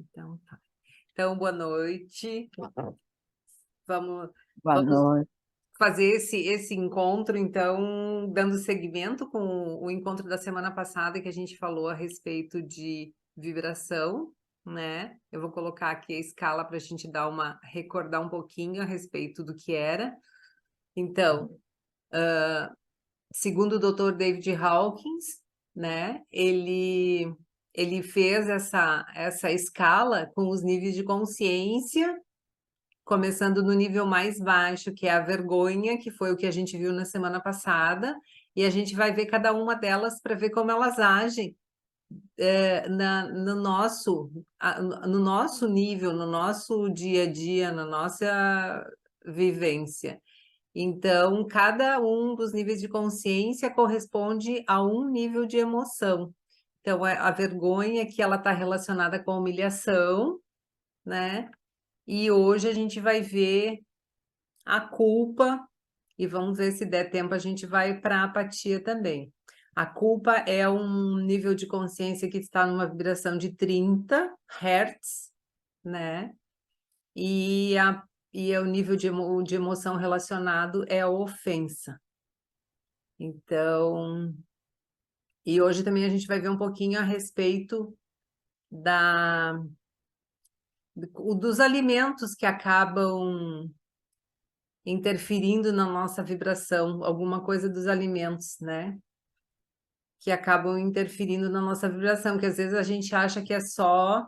Então, tá. Então, boa noite. Vamos, Boa vamos noite. fazer esse encontro, então, dando seguimento com o encontro da semana passada, que a gente falou a respeito de vibração, né? Eu vou colocar aqui a escala para a gente recordar um pouquinho a respeito do que era. Então, segundo o Dr. David Hawkins, né? Ele fez essa escala com os níveis de consciência, começando no nível mais baixo, que é a vergonha, que foi o que a gente viu na semana passada, e a gente vai ver cada uma delas para ver como elas agem no nosso nível, no nosso dia a dia, na nossa vivência. Então, cada um dos níveis de consciência corresponde a um nível de emoção. Então, a vergonha que ela está relacionada com a humilhação, né? E hoje a gente vai ver a culpa, e vamos ver se der tempo, a gente vai para a apatia também. A culpa é um nível de consciência que está numa vibração de 30 Hz, né? E, o nível de emoção relacionado é a ofensa. Então, e hoje também a gente vai ver um pouquinho a respeito dos alimentos que acabam interferindo na nossa vibração, alguma coisa dos alimentos, né? Que acabam interferindo na nossa vibração, que às vezes a gente acha que é só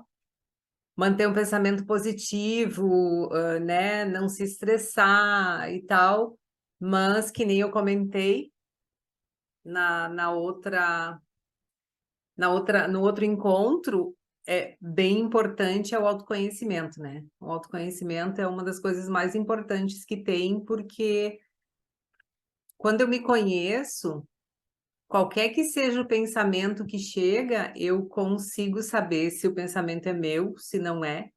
manter um pensamento positivo, né? Não se estressar e tal, mas que nem eu comentei no outro encontro, é bem importante é o autoconhecimento, né? O autoconhecimento é uma das coisas mais importantes que tem, porque quando eu me conheço, qualquer que seja o pensamento que chega, eu consigo saber se o pensamento é meu, se não é,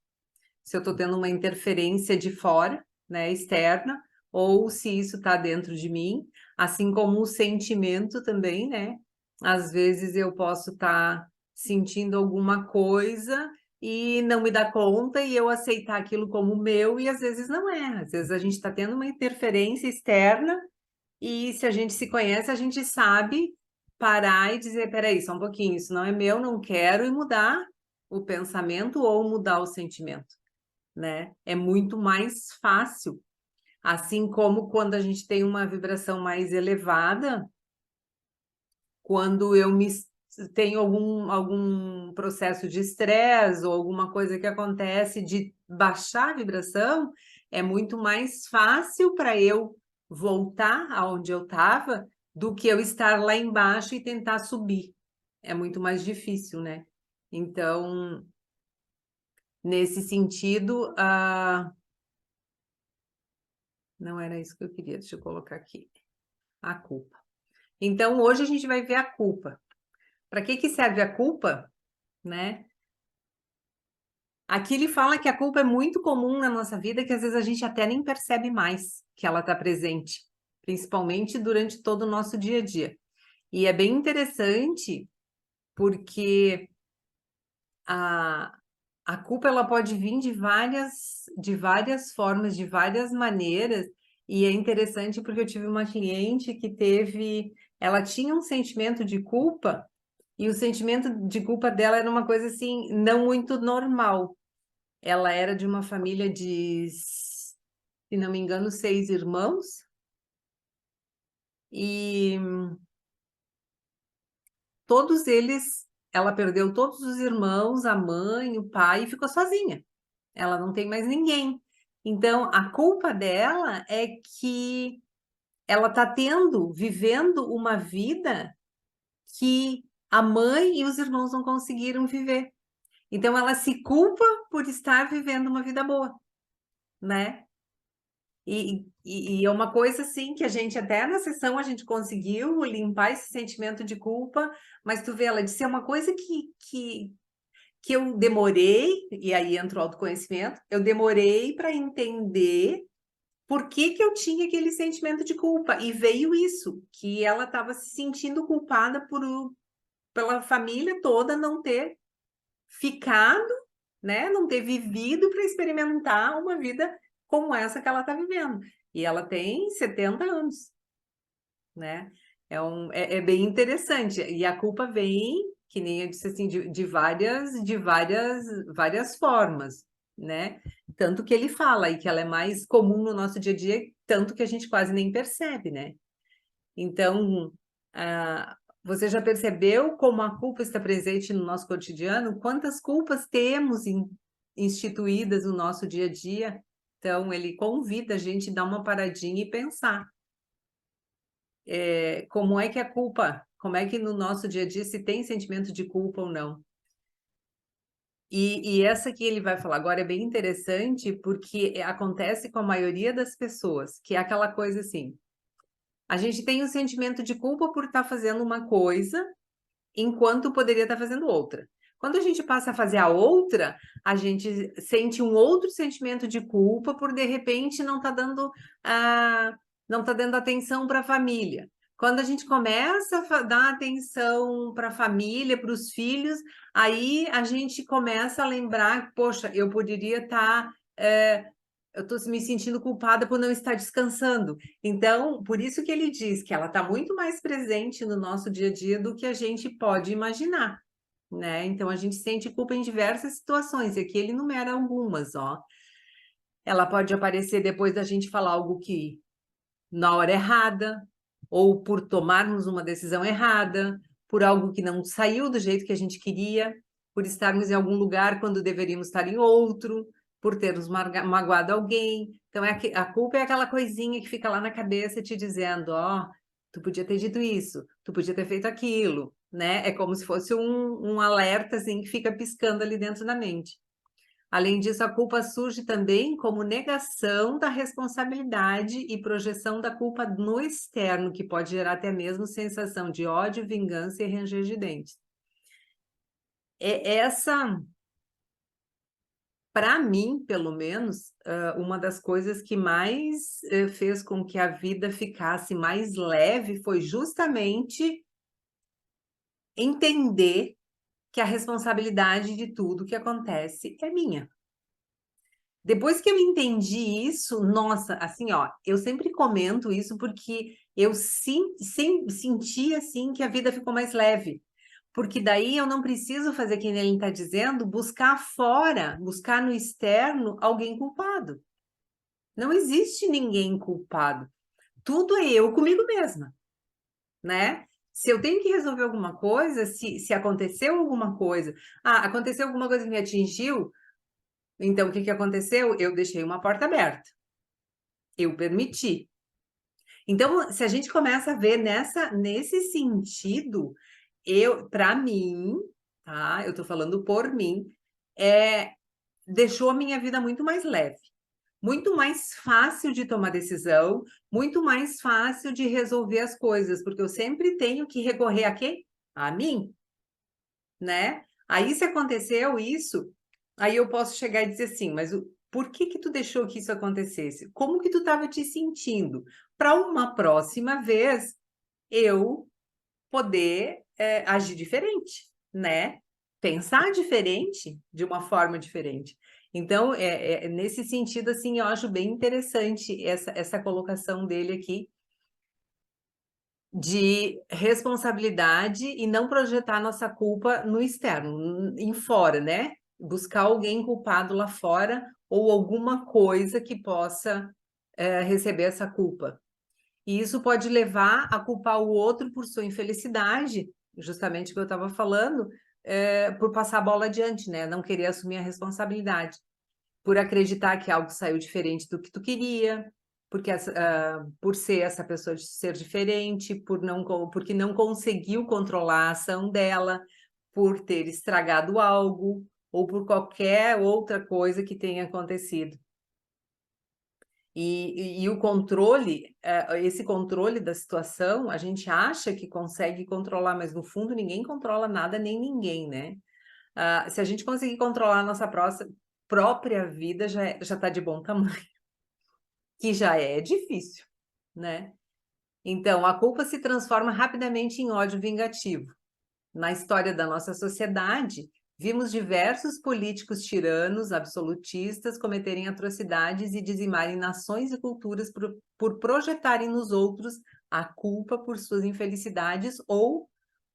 se eu estou tendo uma interferência de fora, né, externa, ou se isso está dentro de mim, assim como o sentimento também, né? Às vezes eu posso estar sentindo alguma coisa e não me dar conta e eu aceitar aquilo como meu, e às vezes não é. Às vezes a gente está tendo uma interferência externa e se a gente se conhece, a gente sabe parar e dizer, peraí, só um pouquinho, isso não é meu, não quero, e mudar o pensamento ou mudar o sentimento, né? É muito mais fácil. Assim como quando a gente tem uma vibração mais elevada, quando tenho algum processo de estresse ou alguma coisa que acontece de baixar a vibração, é muito mais fácil para eu voltar aonde eu estava do que eu estar lá embaixo e tentar subir. É muito mais difícil, né? Então, nesse sentido, não era isso que eu queria, deixa eu colocar aqui. A culpa. Então, hoje a gente vai ver a culpa. Para que serve a culpa, né? Aqui ele fala que a culpa é muito comum na nossa vida, que às vezes a gente até nem percebe mais que ela está presente, principalmente durante todo o nosso dia a dia. E é bem interessante porque a, a culpa ela pode vir de várias formas, de várias maneiras, e é interessante porque eu tive uma cliente ela tinha um sentimento de culpa, e o sentimento de culpa dela era uma coisa assim, não muito normal. Ela era de uma família se não me engano, 6 irmãos, e todos eles, ela perdeu todos os irmãos, a mãe, o pai, e ficou sozinha. Ela não tem mais ninguém. Então, a culpa dela é que ela está vivendo uma vida que a mãe e os irmãos não conseguiram viver. Então, ela se culpa por estar vivendo uma vida boa, né? E é uma coisa assim que a gente, até na sessão, a gente conseguiu limpar esse sentimento de culpa, mas tu vê, ela disse, é uma coisa que eu demorei, e aí entra o autoconhecimento, eu demorei para entender por que eu tinha aquele sentimento de culpa. E veio isso, que ela estava se sentindo culpada pela família toda não ter ficado né? Não ter vivido para experimentar uma vida como essa que ela está vivendo. E ela tem 70 anos, né? É bem interessante. E a culpa vem, que nem eu disse assim, de várias formas, né? Tanto que ele fala e que ela é mais comum no nosso dia a dia, tanto que a gente quase nem percebe, né? Então, você já percebeu como a culpa está presente no nosso cotidiano? Quantas culpas temos instituídas no nosso dia a dia? Então, ele convida a gente a dar uma paradinha e pensar. Como é que a culpa, como é que no nosso dia a dia se tem sentimento de culpa ou não? E essa que ele vai falar agora é bem interessante porque acontece com a maioria das pessoas, que é aquela coisa assim, a gente tem o sentimento de culpa por estar fazendo uma coisa enquanto poderia estar fazendo outra. Quando a gente passa a fazer a outra, a gente sente um outro sentimento de culpa por de repente não tá dando atenção para a família. Quando a gente começa a dar atenção para a família, para os filhos, aí a gente começa a lembrar, poxa, eu poderia estar eu estou me sentindo culpada por não estar descansando. Então, por isso que ele diz que ela está muito mais presente no nosso dia a dia do que a gente pode imaginar, né? Então, a gente sente culpa em diversas situações, e aqui ele enumera algumas, ó. Ela pode aparecer depois da gente falar algo que na hora errada, ou por tomarmos uma decisão errada, por algo que não saiu do jeito que a gente queria, por estarmos em algum lugar quando deveríamos estar em outro, por termos magoado alguém. Então, a culpa é aquela coisinha que fica lá na cabeça te dizendo, ó, tu podia ter dito isso, tu podia ter feito aquilo, né? É como se fosse um alerta, assim, que fica piscando ali dentro da mente. Além disso, a culpa surge também como negação da responsabilidade e projeção da culpa no externo, que pode gerar até mesmo sensação de ódio, vingança e ranger de dentes. Para mim, pelo menos, uma das coisas que mais fez com que a vida ficasse mais leve foi justamente entender que a responsabilidade de tudo que acontece é minha. Depois que eu entendi isso, nossa, assim, ó, eu sempre comento isso porque eu senti, assim, que a vida ficou mais leve. Porque daí eu não preciso fazer, que nem ele está dizendo, buscar fora, buscar no externo alguém culpado. Não existe ninguém culpado. Tudo é eu comigo mesma, né? Se eu tenho que resolver alguma coisa, se aconteceu alguma coisa, aconteceu alguma coisa que me atingiu, então o que que aconteceu? Eu deixei uma porta aberta. Eu permiti. Então, se a gente começa a ver nesse sentido, para mim, tá? Eu tô falando por mim, deixou a minha vida muito mais leve, muito mais fácil de tomar decisão, muito mais fácil de resolver as coisas, porque eu sempre tenho que recorrer a quem? A mim, né? Aí, se aconteceu isso, aí eu posso chegar e dizer assim, mas por que que tu deixou que isso acontecesse? Como que tu estava te sentindo? Para uma próxima vez, eu poder agir diferente, né? Pensar diferente, de uma forma diferente. Então, nesse sentido, assim, eu acho bem interessante essa colocação dele aqui, de responsabilidade e não projetar nossa culpa no externo, em fora, né? Buscar alguém culpado lá fora ou alguma coisa que possa receber essa culpa. E isso pode levar a culpar o outro por sua infelicidade, justamente o que eu estava falando, por passar a bola adiante, né? Não querer assumir a responsabilidade, por acreditar que algo saiu diferente do que tu queria, por ser essa pessoa de ser diferente, porque não conseguiu controlar a ação dela, por ter estragado algo, ou por qualquer outra coisa que tenha acontecido. E o controle, esse controle da situação, a gente acha que consegue controlar, mas no fundo ninguém controla nada nem ninguém, né? Se a gente conseguir controlar a nossa própria vida, já está de bom tamanho, que já é difícil, né? Então, a culpa se transforma rapidamente em ódio vingativo. Na história da nossa sociedade, Vimos diversos políticos tiranos, absolutistas, cometerem atrocidades e dizimarem nações e culturas por projetarem nos outros a culpa por suas infelicidades ou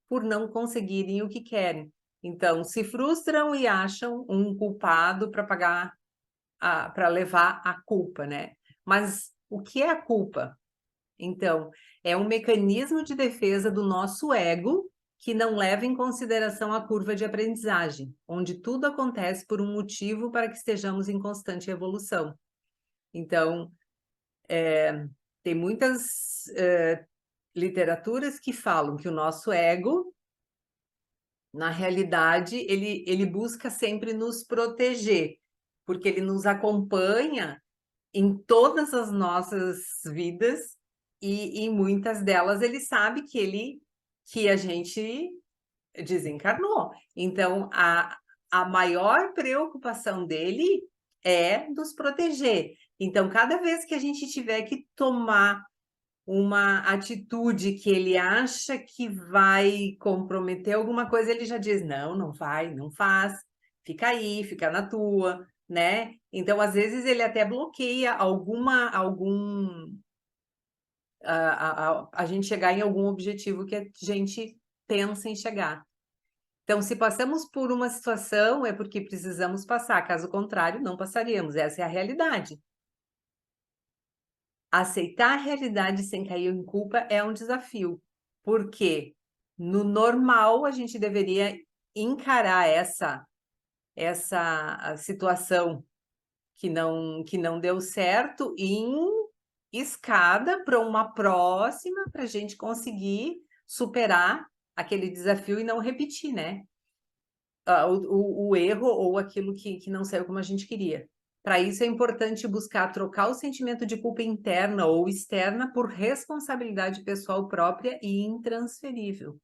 por não conseguirem o que querem. Então, se frustram e acham um culpado para pagar, para levar a culpa, né? Mas o que é a culpa? Então, é um mecanismo de defesa do nosso ego que não leva em consideração a curva de aprendizagem, onde tudo acontece por um motivo para que estejamos em constante evolução. Então, tem muitas literaturas que falam que o nosso ego, na realidade, ele busca sempre nos proteger, porque ele nos acompanha em todas as nossas vidas e em muitas delas ele sabe que a gente desencarnou. Então, a maior preocupação dele é nos proteger. Então, cada vez que a gente tiver que tomar uma atitude que ele acha que vai comprometer alguma coisa, ele já diz, não, não vai, não faz, fica aí, fica na tua, né? Então, às vezes, ele até bloqueia a gente chegar em algum objetivo que a gente pensa em chegar. Então, se passamos por uma situação, é porque precisamos passar, caso contrário, não passaríamos, essa é a realidade. Aceitar a realidade sem cair em culpa é um desafio, porque no normal a gente deveria encarar essa situação que não deu certo em escada para uma próxima, para a gente conseguir superar aquele desafio e não repetir, né? O erro ou aquilo que não saiu como a gente queria. Para isso é importante buscar trocar o sentimento de culpa interna ou externa por responsabilidade pessoal própria e intransferível.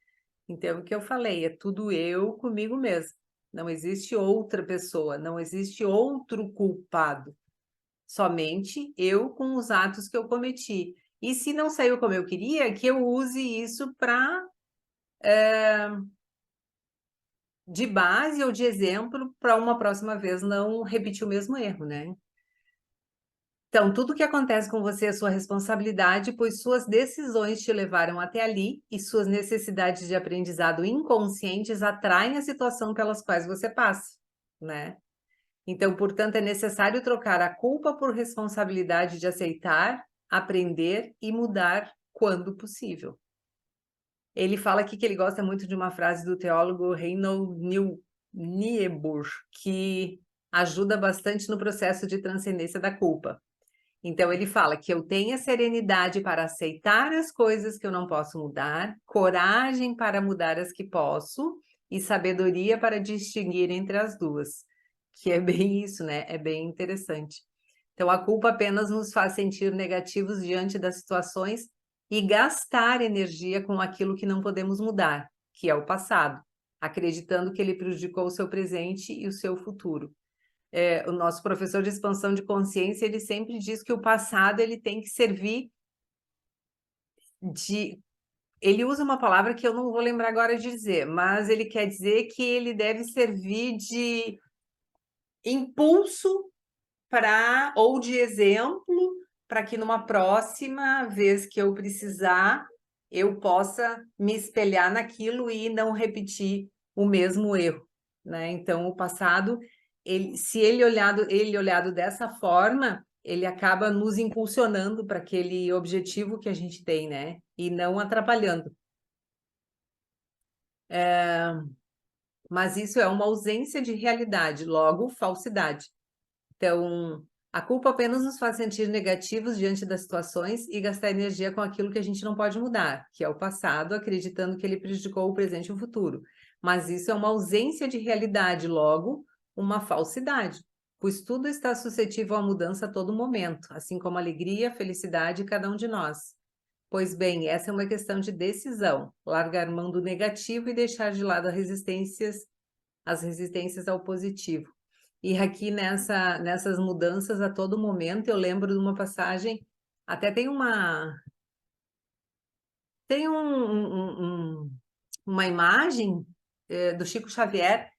Então, o que eu falei, é tudo eu comigo mesmo. Não existe outra pessoa, não existe outro culpado. Somente eu com os atos que eu cometi. E se não saiu como eu queria, que eu use isso para de base ou de exemplo para uma próxima vez não repetir o mesmo erro, né? Então, tudo que acontece com você é sua responsabilidade, pois suas decisões te levaram até ali e suas necessidades de aprendizado inconscientes atraem a situação pelas quais você passa, né? Então, portanto, é necessário trocar a culpa por responsabilidade de aceitar, aprender e mudar quando possível. Ele fala aqui que ele gosta muito de uma frase do teólogo Reinhold Niebuhr, que ajuda bastante no processo de transcendência da culpa. Então, ele fala que eu tenha serenidade para aceitar as coisas que eu não posso mudar, coragem para mudar as que posso e sabedoria para distinguir entre as duas. Que é bem isso, né? É bem interessante. Então, a culpa apenas nos faz sentir negativos diante das situações e gastar energia com aquilo que não podemos mudar, que é o passado, acreditando que ele prejudicou o seu presente e o seu futuro. O nosso professor de expansão de consciência, ele sempre diz que o passado ele tem que servir de... Ele usa uma palavra que eu não vou lembrar agora de dizer, mas ele quer dizer que ele deve servir de impulso ou de exemplo para que numa próxima vez que eu precisar, eu possa me espelhar naquilo e não repetir o mesmo erro, né? Então, o passado, se ele olhado dessa forma, ele acaba nos impulsionando para aquele objetivo que a gente tem, né? E não atrapalhando. Mas isso é uma ausência de realidade, logo, falsidade. Então, a culpa apenas nos faz sentir negativos diante das situações e gastar energia com aquilo que a gente não pode mudar, que é o passado, acreditando que ele prejudicou o presente e o futuro. Mas isso é uma ausência de realidade, logo, uma falsidade, pois tudo está suscetível à mudança a todo momento, assim como a alegria, a felicidade de cada um de nós. Pois bem, essa é uma questão de decisão, largar mão do negativo e deixar de lado as resistências ao positivo. E aqui nessas mudanças a todo momento, eu lembro de uma passagem, até tem uma imagem do Chico Xavier,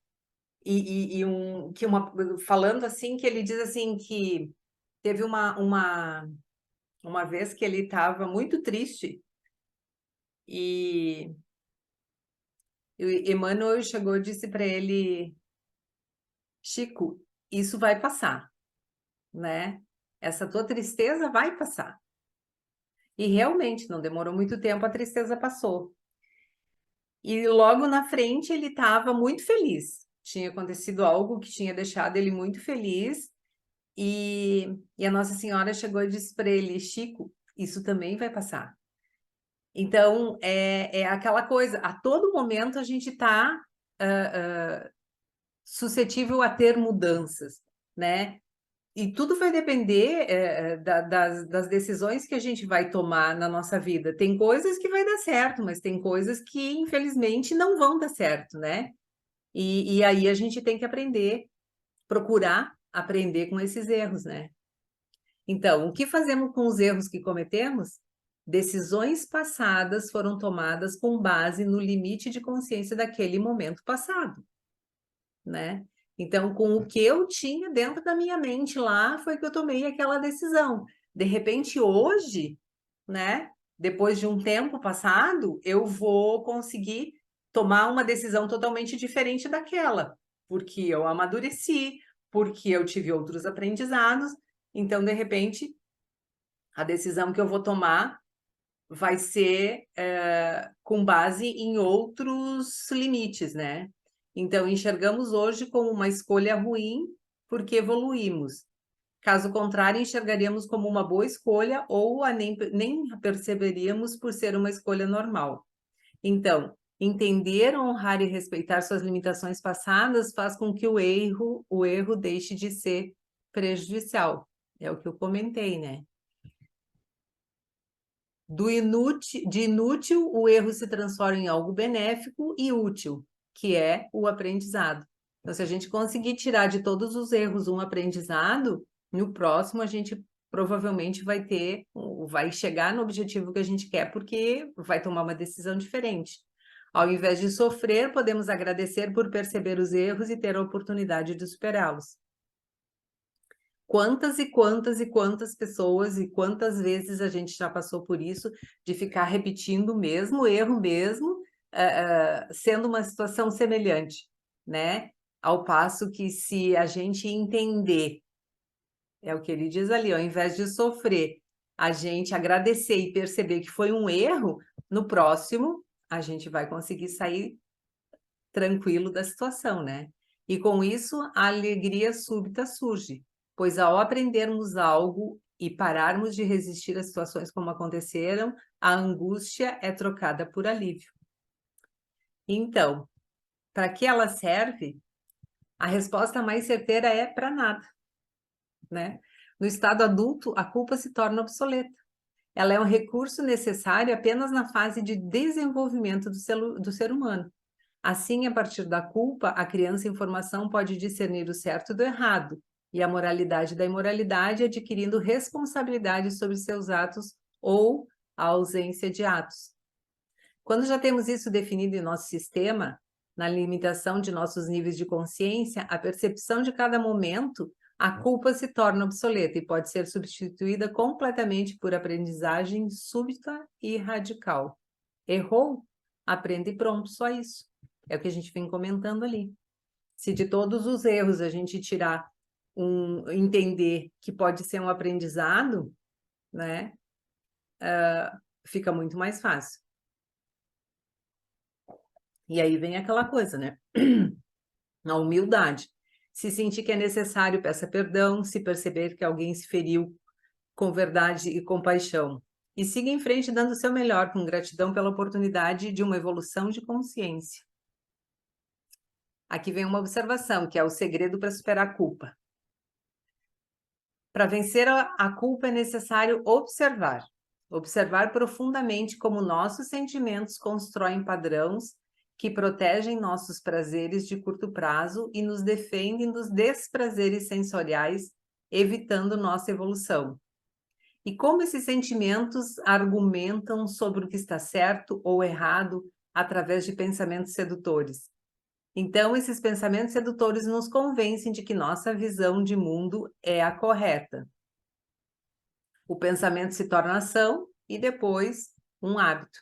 falando assim, que ele diz assim que teve uma vez que ele estava muito triste e o Emmanuel chegou e disse para ele: Chico, isso vai passar, né? Essa tua tristeza vai passar. E realmente, não demorou muito tempo, a tristeza passou. E logo na frente ele estava muito feliz. Tinha acontecido algo que tinha deixado ele muito feliz. E a Nossa Senhora chegou e disse para ele: Chico, isso também vai passar. Então, é aquela coisa, a todo momento a gente está suscetível a ter mudanças, né? E tudo vai depender das decisões que a gente vai tomar na nossa vida. Tem coisas que vai dar certo, mas tem coisas que, infelizmente, não vão dar certo, né? E aí a gente tem que aprender, procurar aprender com esses erros, né? Então, o que fazemos com os erros que cometemos? Decisões passadas foram tomadas com base no limite de consciência daquele momento passado, né? Então, com o que eu tinha dentro da minha mente lá, foi que eu tomei aquela decisão. De repente, hoje, né, depois de um tempo passado, eu vou conseguir tomar uma decisão totalmente diferente daquela, porque eu amadureci, porque eu tive outros aprendizados. Então, de repente, a decisão que eu vou tomar vai ser com base em outros limites, né? Então, enxergamos hoje como uma escolha ruim porque evoluímos. Caso contrário, enxergaríamos como uma boa escolha ou nem perceberíamos por ser uma escolha normal. Então, entender, honrar e respeitar suas limitações passadas faz com que o erro deixe de ser prejudicial. É o que eu comentei, né? De inútil, o erro se transforma em algo benéfico e útil, que é o aprendizado. Então, se a gente conseguir tirar de todos os erros um aprendizado, no próximo a gente provavelmente vai chegar no objetivo que a gente quer, porque vai tomar uma decisão diferente. Ao invés de sofrer, podemos agradecer por perceber os erros e ter a oportunidade de superá-los. Quantas e quantas e quantas pessoas e quantas vezes a gente já passou por isso, de ficar repetindo o mesmo erro mesmo, sendo uma situação semelhante, né? Ao passo que se a gente entender, é o que ele diz ali, ao invés de sofrer, a gente agradecer e perceber que foi um erro, no próximo a gente vai conseguir sair tranquilo da situação, né? E com isso a alegria súbita surge, pois ao aprendermos algo e pararmos de resistir às situações como aconteceram, a angústia é trocada por alívio. Então, para que ela serve? A resposta mais certeira é para nada, né? No estado adulto, a culpa se torna obsoleta. Ela é um recurso necessário apenas na fase de desenvolvimento do ser humano. Assim, a partir da culpa, a criança em formação pode discernir o certo do errado e a moralidade da imoralidade, adquirindo responsabilidade sobre seus atos ou a ausência de atos. Quando já temos isso definido em nosso sistema, na limitação de nossos níveis de consciência, a percepção de cada momento, a culpa se torna obsoleta e pode ser substituída completamente por aprendizagem súbita e radical. Errou? Aprende e pronto, só isso. É o que a gente vem comentando ali. Se de todos os erros a gente tirar entender que pode ser um aprendizado, né? Fica muito mais fácil. E aí vem aquela coisa, né? A humildade. Se sentir que é necessário, peça perdão. Se perceber que alguém se feriu, com verdade e compaixão. E siga em frente dando o seu melhor, com gratidão pela oportunidade de uma evolução de consciência. Aqui vem uma observação, que é o segredo para superar a culpa. Para vencer a culpa é necessário observar. Observar profundamente como nossos sentimentos constroem padrões que protegem nossos prazeres de curto prazo e nos defendem dos desprazeres sensoriais, evitando nossa evolução. E como esses sentimentos argumentam sobre o que está certo ou errado através de pensamentos sedutores. Então, esses pensamentos sedutores nos convencem de que nossa visão de mundo é a correta. O pensamento se torna ação e depois um hábito.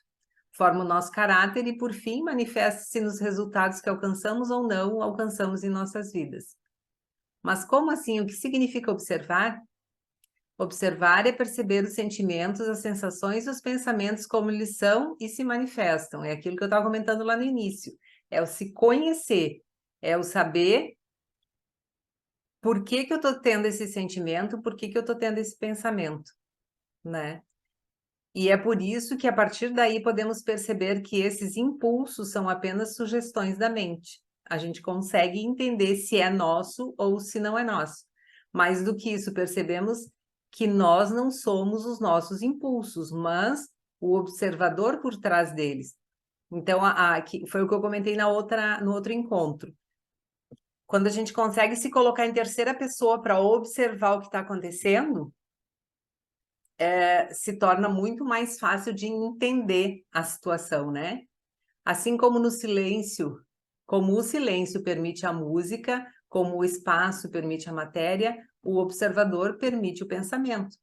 Forma o nosso caráter e, por fim, manifesta-se nos resultados que alcançamos ou não alcançamos em nossas vidas. Mas como assim? O que significa observar? Observar é perceber os sentimentos, as sensações e os pensamentos como eles são e se manifestam. É aquilo que eu estava comentando lá no início. É o se conhecer, é o saber por que que eu estou tendo esse sentimento, por que que eu estou tendo esse pensamento, né? E é por isso que a partir daí podemos perceber que esses impulsos são apenas sugestões da mente. A gente consegue entender se é nosso ou se não é nosso. Mais do que isso, percebemos que nós não somos os nossos impulsos, mas o observador por trás deles. Então, foi o que eu comentei no outro encontro. Quando a gente consegue se colocar em terceira pessoa para observar o que está acontecendo, se torna muito mais fácil de entender a situação, né? Assim como no silêncio, como o silêncio permite a música, como o espaço permite a matéria, o observador permite o pensamento.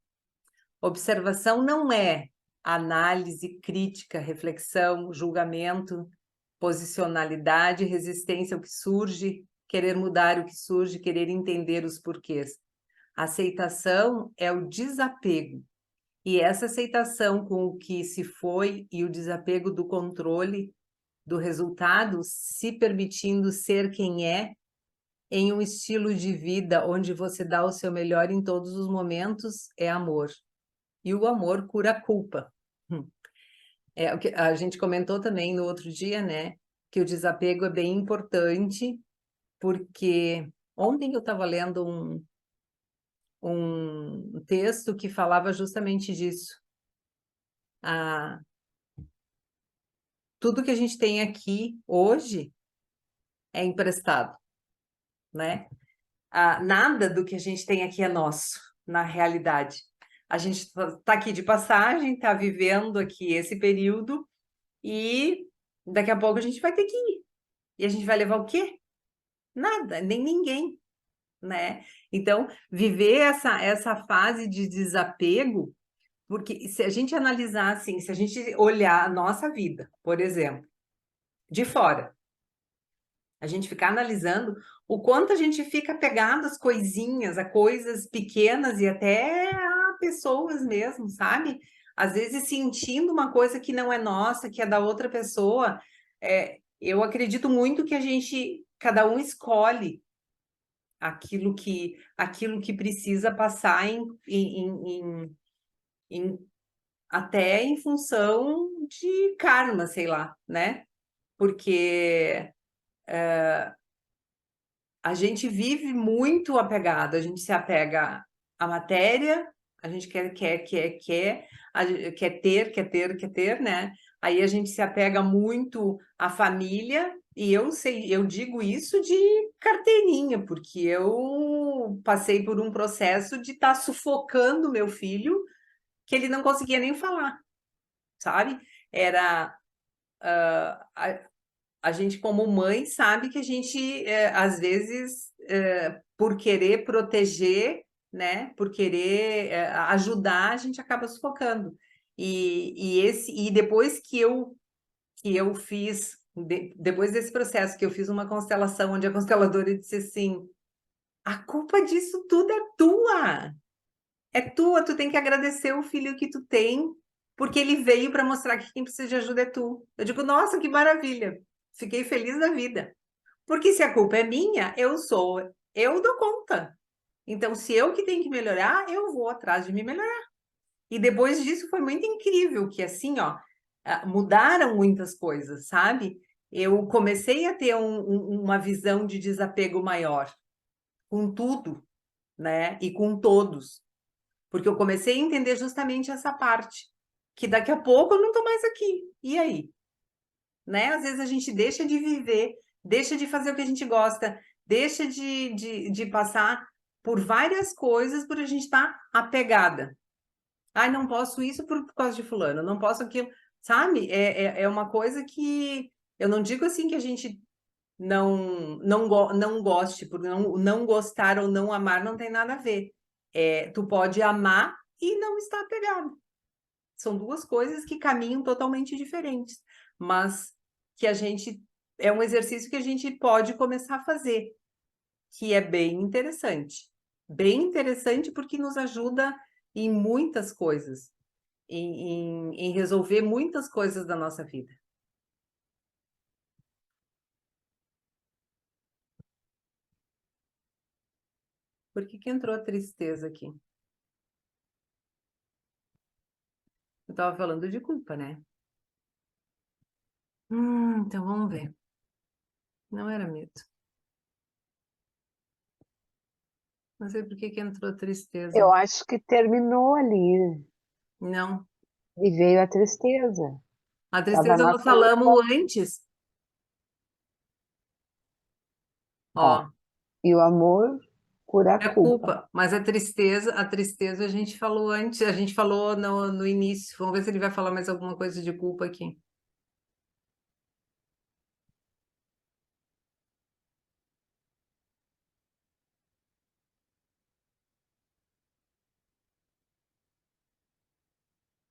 Observação não é análise, crítica, reflexão, julgamento, posicionalidade, resistência ao que surge, querer mudar o que surge, querer entender os porquês. Aceitação é o desapego. E essa aceitação com o que se foi e o desapego do controle do resultado, se permitindo ser quem é, em um estilo de vida onde você dá o seu melhor em todos os momentos, é amor. E o amor cura a culpa. É o que a gente comentou também no outro dia, né? Que o desapego é bem importante, porque ontem eu estava lendo um texto que falava justamente disso. Tudo que a gente tem aqui hoje é emprestado, né? Nada do que a gente tem aqui é nosso, na realidade. A gente está aqui de passagem, está vivendo aqui esse período e daqui a pouco a gente vai ter que ir. E a gente vai levar o quê? Nada, nem ninguém, né? Então, viver essa fase de desapego, porque se a gente analisar assim, se a gente olhar a nossa vida, por exemplo, de fora, a gente ficar analisando o quanto a gente fica apegado às coisinhas, a coisas pequenas e até a pessoas mesmo, sabe? Às vezes sentindo uma coisa que não é nossa, que é da outra pessoa. Eu acredito muito que cada um escolhe aquilo que precisa passar em- até em função de karma, sei lá, né? Porque a gente vive muito apegado, a gente se apega à matéria, a gente quer ter, né? Aí a gente se apega muito à família, e eu digo isso de carteirinha, porque eu passei por um processo de estar sufocando meu filho, que ele não conseguia nem falar, sabe? Era a gente, como mãe, sabe que a gente, às vezes, por querer proteger, né, por querer ajudar, a gente acaba sufocando. E depois que eu fiz, depois desse processo, que eu fiz uma constelação, onde a consteladora disse assim: a culpa disso tudo é tua. É tua, tu tem que agradecer o filho que tu tem, porque ele veio para mostrar que quem precisa de ajuda é tu. Eu digo, nossa, que maravilha. Fiquei feliz da vida. Porque se a culpa é minha, eu dou conta. Então, se eu que tenho que melhorar, eu vou atrás de me melhorar. E depois disso foi muito incrível que assim, ó, mudaram muitas coisas, sabe? Eu comecei a ter uma visão de desapego maior com tudo, né? E com todos. Porque eu comecei a entender justamente essa parte, que daqui a pouco eu não estou mais aqui. E aí? Né? Às vezes a gente deixa de viver, deixa de fazer o que a gente gosta, deixa de passar por várias coisas por a gente estar apegada. Ai, não posso isso por causa de fulano, não posso aquilo. Sabe? É uma coisa que eu não digo assim que a gente não goste, porque não gostar ou não amar não tem nada a ver. Tu pode amar e não estar apegado. São duas coisas que caminham totalmente diferentes, mas que é um exercício que a gente pode começar a fazer, que é bem interessante. Bem interessante porque nos ajuda em muitas coisas, em resolver muitas coisas da nossa vida. Por que entrou a tristeza aqui? Eu estava falando de culpa, né? Então vamos ver. Não era medo. Não sei por que entrou a tristeza. Eu acho que terminou ali Não. e veio a tristeza. A Tava tristeza na nós falamos culpa, antes. ó. Ó, E o amor cura a é culpa. culpa, mas a tristeza a gente falou antes, a gente falou no início. Vamos ver se ele vai falar mais alguma coisa de culpa aqui.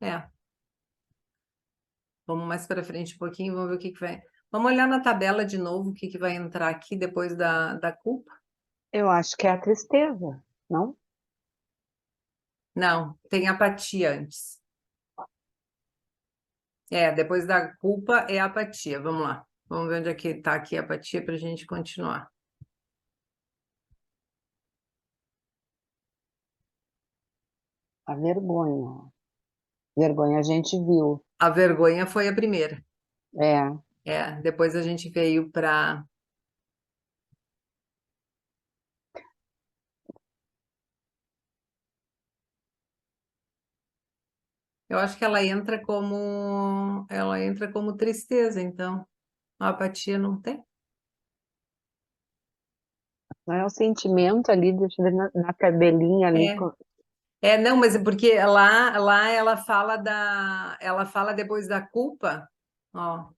É, vamos mais para frente um pouquinho, vamos ver o que vai. Vamos olhar na tabela de novo o que vai entrar aqui depois da culpa. Eu acho que é a tristeza, não? Não, tem apatia antes. Depois da culpa é a apatia. Vamos lá. Vamos ver onde é que está aqui a apatia para a gente continuar. A vergonha. Vergonha a gente viu. A vergonha foi a primeira. É, Depois a gente veio para. Eu acho que ela entra como tristeza, então a apatia não tem. não é o sentimento ali, deixa eu ver na tabelinha ali. É. Não, mas é porque lá ela fala depois da culpa, ó,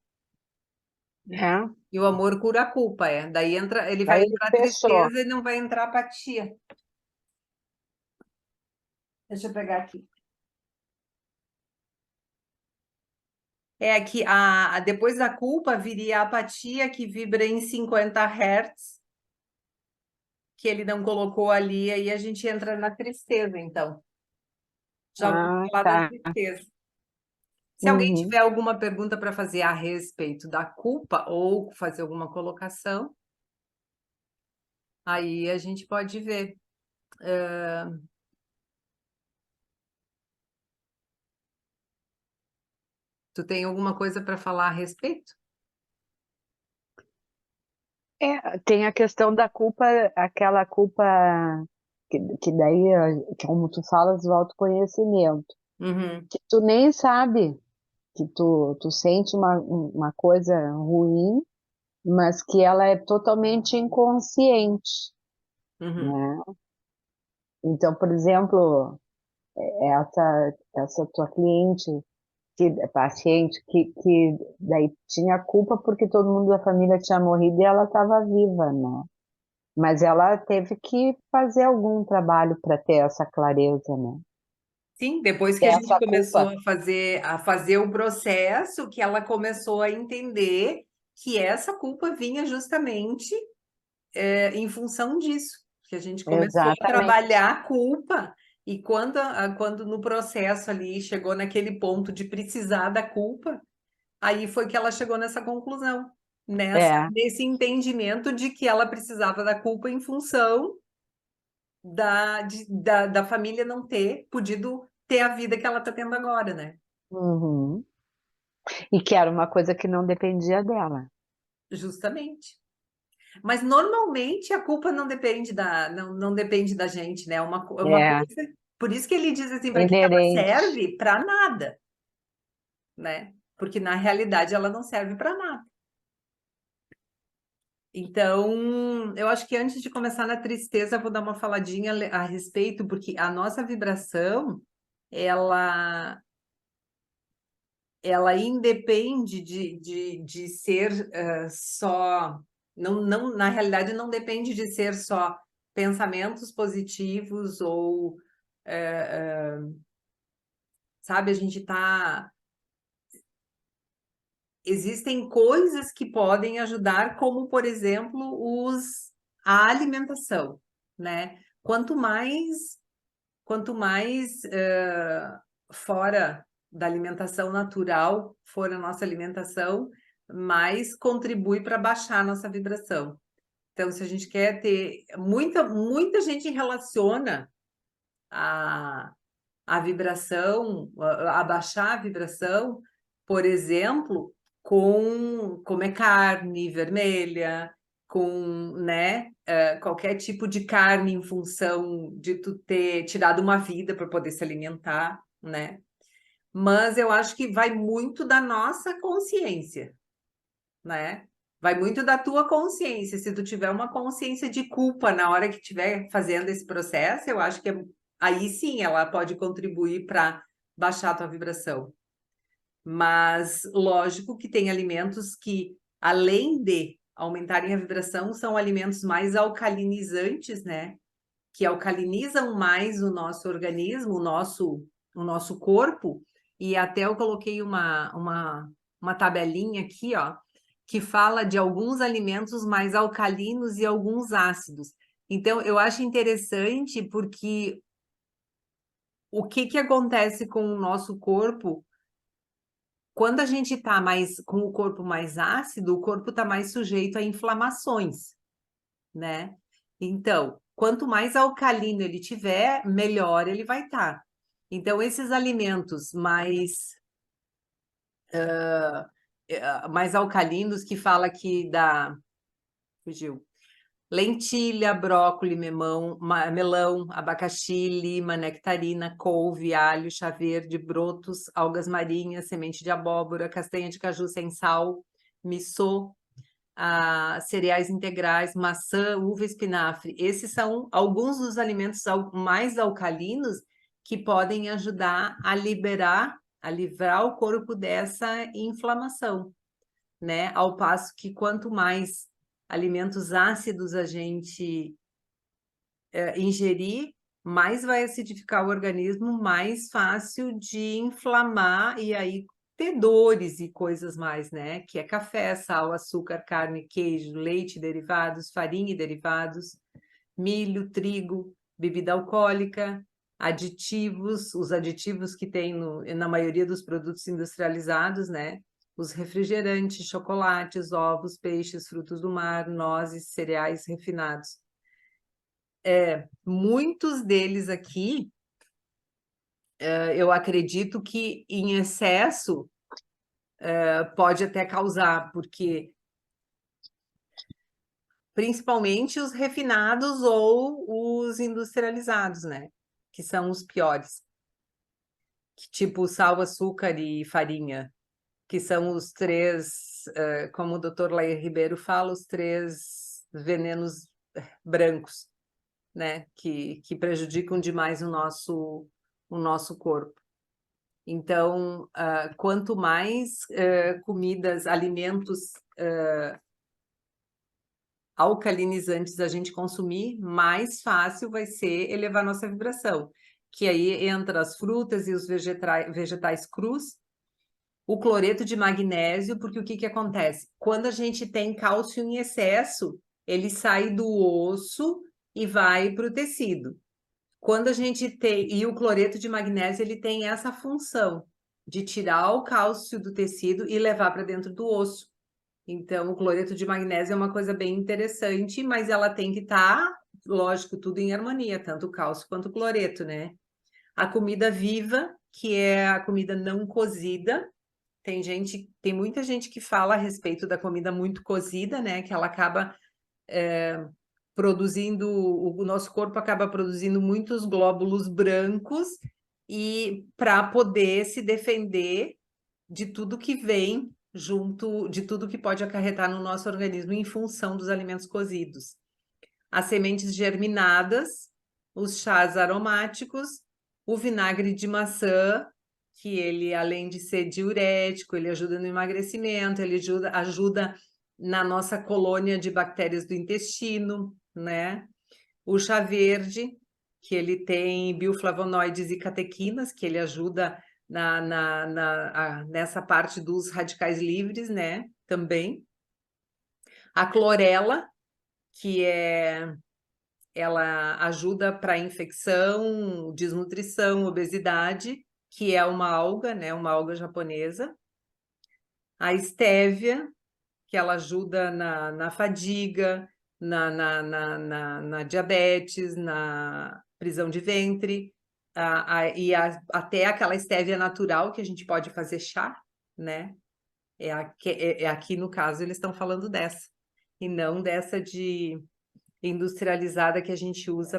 É, e o amor cura a culpa, Daí ele vai aí ele entrar fechou. tristeza e não vai entrar apatia. Deixa eu pegar aqui. Que depois da culpa viria a apatia que vibra em 50 Hz, que ele não colocou ali, aí a gente entra na tristeza, então. Já vou Ah, falar da tá. tristeza. Se alguém Uhum. tiver alguma pergunta para fazer a respeito da culpa ou fazer alguma colocação, aí a gente pode ver. Tu tem alguma coisa para falar a respeito? Tem a questão da culpa, aquela culpa que daí, como tu falas, do autoconhecimento, Uhum, que tu nem sabe, que tu sente uma coisa ruim, mas que ela é totalmente inconsciente, uhum. né? Então, por exemplo, essa tua cliente, paciente, que daí tinha culpa porque todo mundo da família tinha morrido e ela estava viva, né? Mas ela teve que fazer algum trabalho para ter essa clareza, né? Sim, depois que a gente Essa começou culpa. a fazer o processo, que ela começou a entender que essa culpa vinha justamente em função disso, que a gente começou a Exatamente. trabalhar a culpa, e quando no processo ali chegou naquele ponto de precisar da culpa, aí foi que ela chegou nessa conclusão, É. nesse entendimento de que ela precisava da culpa em função da família não ter podido ter a vida que ela está tendo agora, né? Uhum. E que era uma coisa que não dependia dela. Justamente. Mas normalmente a culpa não depende da gente, né? É uma É, coisa. Por isso que ele diz assim, para que ela inerente. serve? Para nada, né? Porque na realidade ela não serve para nada. Então, eu acho que antes de começar na tristeza, vou dar uma faladinha a respeito, porque a nossa vibração, ela, ela independe de ser só. na realidade, não depende de ser só pensamentos positivos ou, sabe, a gente tá... Existem coisas que podem ajudar, como, por exemplo, a alimentação, né? Quanto mais fora da alimentação natural for a nossa alimentação, mais contribui para baixar a nossa vibração. Então, se a gente quer ter... Muita gente relaciona a vibração, a baixar a vibração, por exemplo, com comer carne vermelha, com, né, qualquer tipo de carne em função de tu ter tirado uma vida para poder se alimentar, né? Mas eu acho que vai muito da nossa consciência, né? Vai muito da tua consciência. Se tu tiver uma consciência de culpa na hora que estiver fazendo esse processo, eu acho que aí sim ela pode contribuir para baixar a tua vibração. Mas lógico que tem alimentos que, além de aumentarem a vibração, são alimentos mais alcalinizantes, né? Que alcalinizam mais o nosso organismo, o nosso corpo. E até eu coloquei uma tabelinha aqui, ó, que fala de alguns alimentos mais alcalinos e alguns ácidos. Então, eu acho interessante porque o que acontece com o nosso corpo quando a gente está mais com o corpo mais ácido, o corpo está mais sujeito a inflamações, né? Então, quanto mais alcalino ele tiver, melhor ele vai estar. Então, esses alimentos mais alcalinos que fala que dá... Fugiu. Lentilha, brócolis, melão, abacaxi, lima, nectarina, couve, alho, chá verde, brotos, algas marinhas, semente de abóbora, castanha de caju sem sal, missô, cereais integrais, maçã, uva, espinafre. Esses são alguns dos alimentos mais alcalinos que podem ajudar a livrar o corpo dessa inflamação, né? Ao passo que quanto mais alimentos ácidos a gente ingerir, mais vai acidificar o organismo, mais fácil de inflamar e aí ter dores e coisas mais, né? Que é café, sal, açúcar, carne, queijo, leite, derivados, farinha e derivados, milho, trigo, bebida alcoólica, aditivos, os aditivos que tem na maioria dos produtos industrializados, né? Os refrigerantes, chocolates, ovos, peixes, frutos do mar, nozes, cereais refinados. Muitos deles aqui, eu acredito que em excesso pode até causar, porque principalmente os refinados ou os industrializados, né? Que são os piores. Tipo sal, açúcar e farinha, que são os três, como o Dr. Lair Ribeiro fala, os três venenos brancos, né? Que prejudicam demais o nosso corpo. Então, quanto mais comidas, alimentos alcalinizantes a gente consumir, mais fácil vai ser elevar nossa vibração. Que aí entra as frutas e os vegetais crus, o cloreto de magnésio, porque o que acontece? Quando a gente tem cálcio em excesso, ele sai do osso e vai para o tecido. Quando a gente tem... E o cloreto de magnésio, ele tem essa função de tirar o cálcio do tecido e levar para dentro do osso. Então, o cloreto de magnésio é uma coisa bem interessante, mas ela tem que estar, lógico, tudo em harmonia, tanto o cálcio quanto o cloreto, né? A comida viva, que é a comida não cozida. Tem muita gente que fala a respeito da comida muito cozida, né? Que ela acaba produzindo, o nosso corpo acaba produzindo muitos glóbulos brancos e para poder se defender de tudo que vem junto, de tudo que pode acarretar no nosso organismo em função dos alimentos cozidos. As sementes germinadas, os chás aromáticos, o vinagre de maçã, que ele, além de ser diurético, ele ajuda no emagrecimento, ele ajuda na nossa colônia de bactérias do intestino, né? O chá verde, que ele tem bioflavonoides e catequinas, que ele ajuda nessa parte dos radicais livres, né? Também. A clorela, que ela ajuda para infecção, desnutrição, obesidade, que é uma alga, né? Uma alga japonesa. A estévia, que ela ajuda na fadiga, na diabetes, na prisão de ventre, até aquela estévia natural que a gente pode fazer chá, né? Aqui, no caso, eles estão falando dessa, e não dessa de industrializada que a gente usa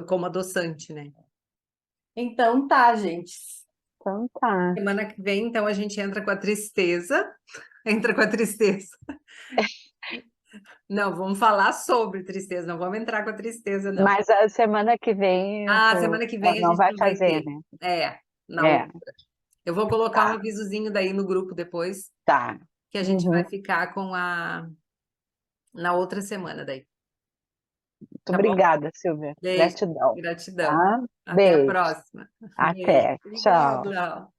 como adoçante, né? Então tá, gente. Então tá. Semana que vem, então, a gente entra com a tristeza. Entra com a tristeza. Não, vamos falar sobre tristeza, não vamos entrar com a tristeza, não. Mas a semana que vem Semana que vem a não gente vai não vai fazer, ter. né? Na outra. É, Eu vou colocar um tá, avisozinho daí no grupo depois, tá. que a gente vai Uhum. ficar na outra semana daí. Muito Tá bom? obrigada, Silvia. Beijo, Gratidão, gratidão. tá? Até a Beijo. próxima. Beijo. Até. Obrigada, Tchau. Lau.